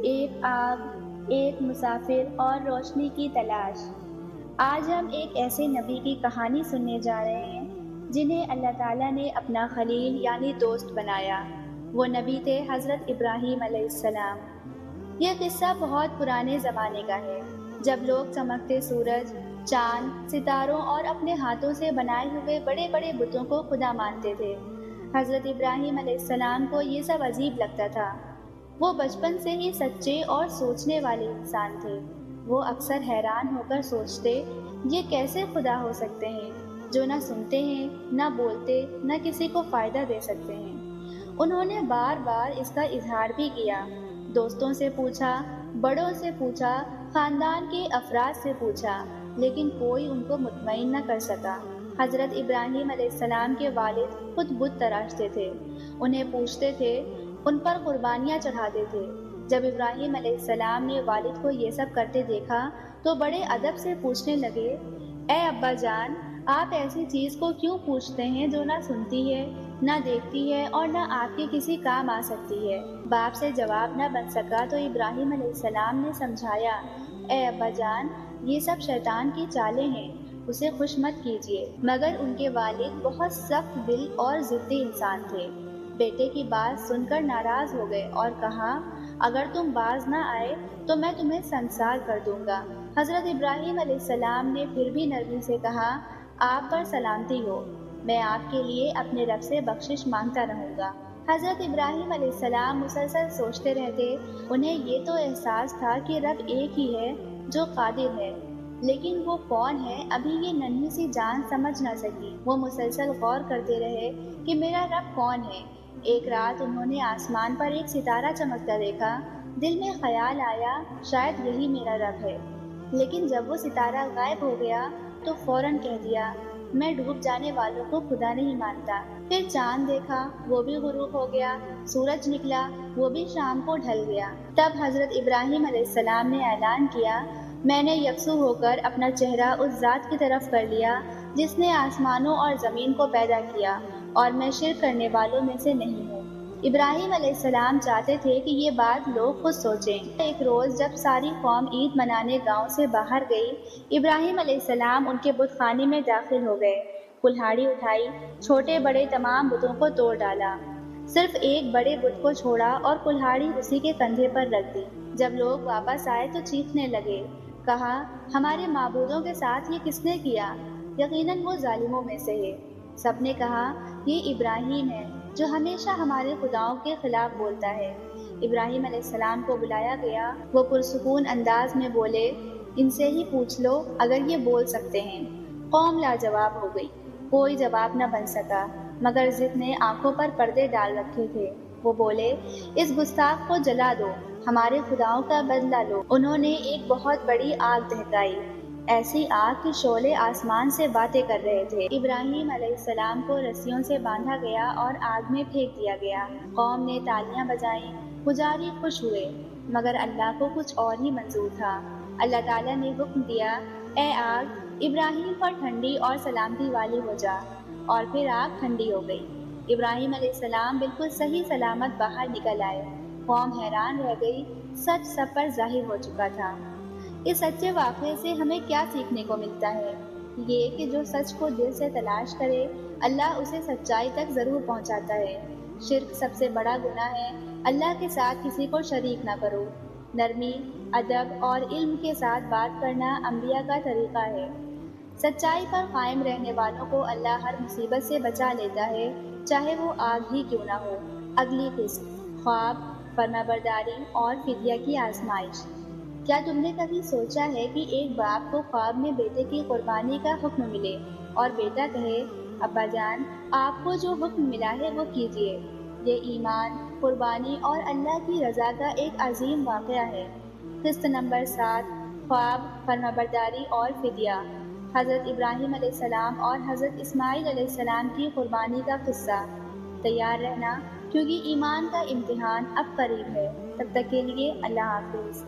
ایک آگ، ایک مسافر اور روشنی کی تلاش۔ آج ہم ایک ایسے نبی کی کہانی سننے جا رہے ہیں جنہیں اللہ تعالیٰ نے اپنا خلیل یعنی دوست بنایا۔ وہ نبی تھے حضرت ابراہیم علیہ السلام۔ یہ قصہ بہت پرانے زمانے کا ہے، جب لوگ چمکتے سورج، چاند، ستاروں اور اپنے ہاتھوں سے بنائے ہوئے بڑے بڑے بتوں کو خدا مانتے تھے۔ حضرت ابراہیم علیہ السلام کو یہ سب عجیب لگتا تھا۔ وہ بچپن سے ہی سچے اور سوچنے والے انسان تھے۔ وہ اکثر حیران ہو کر سوچتے، یہ کیسے خدا ہو سکتے ہیں جو نہ سنتے ہیں، نہ بولتے، نہ کسی کو فائدہ دے سکتے ہیں۔ انہوں نے بار بار اس کا اظہار بھی کیا، دوستوں سے پوچھا، بڑوں سے پوچھا، خاندان کے افراد سے پوچھا، لیکن کوئی ان کو مطمئن نہ کر سکا۔ حضرت ابراہیم علیہ السلام کے والد خود بت تراشتے تھے، انہیں پوچھتے تھے، ان پر قربانیاں چڑھاتے تھے۔ جب ابراہیم علیہ السلام نے والد کو یہ سب کرتے دیکھا تو بڑے ادب سے پوچھنے لگے، اے ابا جان، آپ ایسی چیز کو کیوں پوچھتے ہیں جو نہ سنتی ہے، نہ دیکھتی ہے اور نہ آپ کے کسی کام آ سکتی ہے؟ باپ سے جواب نہ بن سکا تو ابراہیم علیہ السلام نے سمجھایا، اے ابا جان، یہ سب شیطان کی چالیں ہیں، اسے خوش مت کیجیے۔ مگر ان کے والد بہت سخت دل اور ضدی انسان تھے۔ بیٹے کی بات سن کر ناراض ہو گئے اور کہا، اگر تم باز نہ آئے تو میں تمہیں سنسار کر دوں گا۔ حضرت ابراہیم علیہ السلام نے پھر بھی نرمی سے کہا، آپ پر سلامتی ہو، میں آپ کے لیے اپنے رب سے بخشش مانگتا رہوں گا۔ حضرت ابراہیم علیہ السلام مسلسل سوچتے رہتے۔ انہیں یہ تو احساس تھا کہ رب ایک ہی ہے جو قادر ہے، لیکن وہ کون ہے ابھی یہ ننھی سی جان سمجھ نہ سکی۔ وہ مسلسل غور کرتے رہے کہ میرا رب کون ہے۔ ایک رات انہوں نے آسمان پر ایک ستارہ چمکتا دیکھا۔ دل میں خیال آیا، شاید یہی میرا رب ہے۔ لیکن جب وہ ستارہ غائب ہو گیا تو فوراً کہہ دیا، میں ڈوب جانے والوں کو خدا نہیں مانتا۔ پھر چاند دیکھا، وہ بھی غروب ہو گیا۔ سورج نکلا، وہ بھی شام کو ڈھل گیا۔ تب حضرت ابراہیم علیہ السلام نے اعلان کیا، میں نے یکسو ہو کر اپنا چہرہ اس ذات کی طرف کر لیا جس نے آسمانوں اور زمین کو پیدا کیا، اور میں شرک کرنے والوں میں سے نہیں ہوں۔ ابراہیم علیہ السلام چاہتے تھے کہ یہ بات لوگ خود سوچیں۔ ایک روز جب ساری قوم عید منانے گاؤں سے باہر گئی، ابراہیم علیہ السلام ان کے بت خانے میں داخل ہو گئے۔ کلہاڑی اٹھائی، چھوٹے بڑے تمام بتوں کو توڑ ڈالا، صرف ایک بڑے بت کو چھوڑا اور کلہاڑی اسی کے کندھے پر رکھ دی۔ جب لوگ واپس آئے تو چیخنے لگے، کہا، ہمارے معبودوں کے ساتھ یہ کس نے کیا؟ یقیناً وہ ظالموں میں سے ہے۔ سب نے کہا، یہ ابراہیم ہے جو ہمیشہ ہمارے خداؤں کے خلاف بولتا ہے۔ ابراہیم علیہ السلام کو بلایا گیا۔ وہ پرسکون انداز میں بولے، ان سے ہی پوچھ لو اگر یہ بول سکتے ہیں۔ قوم لاجواب ہو گئی، کوئی جواب نہ بن سکا، مگر ضد نے آنکھوں پر پردے ڈال رکھے تھے۔ وہ بولے، اس گستاخ کو جلا دو، ہمارے خداؤں کا بدلہ لو۔ انہوں نے ایک بہت بڑی آگ دہکائی، ایسی آگ کہ شعلے آسمان سے باتیں کر رہے تھے۔ ابراہیم علیہ السلام کو رسیوں سے باندھا گیا اور آگ میں پھینک دیا گیا۔ قوم نے تالیاں بجائیں، پجاری خوش ہوئے، مگر اللہ کو کچھ اور ہی منظور تھا۔ اللہ تعالیٰ نے حکم دیا، اے آگ، ابراہیم پر ٹھنڈی اور سلامتی والی ہو جا، اور پھر آگ ٹھنڈی ہو گئی۔ ابراہیم علیہ السلام بالکل صحیح سلامت باہر نکل آئے۔ قوم حیران رہ گئی، سچ سب پر ظاہر ہو چکا تھا۔ اس سچے واقعے سے ہمیں کیا سیکھنے کو ملتا ہے؟ یہ کہ جو سچ کو دل سے تلاش کرے، اللہ اسے سچائی تک ضرور پہنچاتا ہے۔ شرک سب سے بڑا گناہ ہے۔ اللہ کے ساتھ کسی کو شریک نہ کرو۔ نرمی، ادب اور علم کے ساتھ بات کرنا انبیاء کا طریقہ ہے۔ سچائی پر قائم رہنے والوں کو اللہ ہر مصیبت سے بچا لیتا ہے، چاہے وہ آگ ہی کیوں نہ ہو۔ اگلی قسط، خواب، فرمانبرداری اور فدیہ کی آزمائش۔ کیا تم نے کبھی سوچا ہے کہ ایک باپ کو خواب میں بیٹے کی قربانی کا حکم ملے اور بیٹا کہے، ابا جان، آپ کو جو حکم ملا ہے وہ کیجیے؟ یہ ایمان، قربانی اور اللہ کی رضا کا ایک عظیم واقعہ ہے۔ قسط نمبر 7، خواب، فرمانبرداری اور فدیہ۔ حضرت ابراہیم علیہ السلام اور حضرت اسماعیل علیہ السلام کی قربانی کا قصہ۔ تیار رہنا، کیونکہ ایمان کا امتحان اب قریب ہے۔ تب تک کے لیے اللہ حافظ۔